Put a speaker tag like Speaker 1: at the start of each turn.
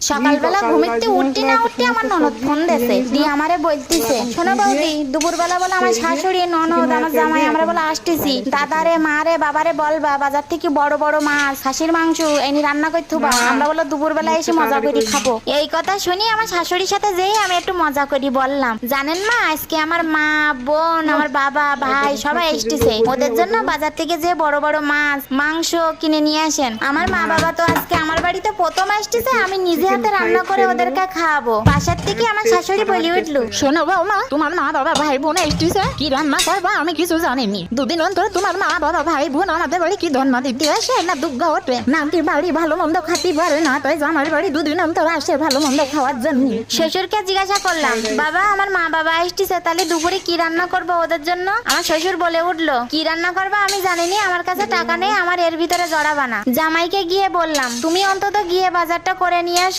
Speaker 1: সকালবেলা ঘুমিতে উঠতে না উঠতে আমার ননদ ফোন দেছে, দিয়ে আমারে বলতিছে, শোনো বৌদি, দুপুরবেলা বলে আমার শাশুড়ি, ননদ, আমার জামাই আমরা বলে আসতেছি, দাদারে, মারে, বাবারে বলবা বাজার থেকে বড় বড় মাছ, খাসির মাংস এনে রান্না করে থুবা, আমরা বলে দুপুরবেলা এসে মজা করে খাবো। এই কথা শুনি আমার শাশুড়ির সাথে যেই আমি একটু মজা করি বললাম, জানেন মা, আজকে আমার মা, বোন, আমার বাবা, ভাই সবাই এসেছে, ওদের জন্য বাজার থেকে যে বড় বড় মাছ, মাংস কিনে নিয়ে আসেন। আমার মা বাবা তো আজকে আমার বাড়িতে প্রথম আসতেছে, আমি নিজে হাতে রান্না করে ওদেরকে খাওয়াবো। বাসার থেকে আমার শাশুড়ি বলে উঠলো,
Speaker 2: শোনো বৌমা, তোমার মা বাবা ভাই বোন এসেছে, কি রান্না করবা আমি কিছু জানিনি। দুদিন অন্তর তোমার মা বাবা ভাই বোন আমাদের বাড়ি কি ধন্ম দিতে আসে না দুর্গা ওঠে, নাকি বাড়ি ভালো মন্দ খাতে পারে না, তাই আমার বাড়ি দুদিন অন্তর আসে ভালো মন্দ খাওয়ার জন্য।
Speaker 1: শ্বশুরকে জিজ্ঞাসা করলাম, বাবা আমার মা বাবা আসতেছে, তাহলে দুপুরে কি রান্না করবো ওদের জন্য? আমার শ্বশুর বলে উঠলো, কি রান্না করবা আমি জানিনি, আমার কাছে টাকা নেই, আমার এর ভিতরে জড়াবা না। জামাইকে গিয়ে বললাম, তুমি অন্তত গিয়ে বাজারটা করে নিয়ে আস।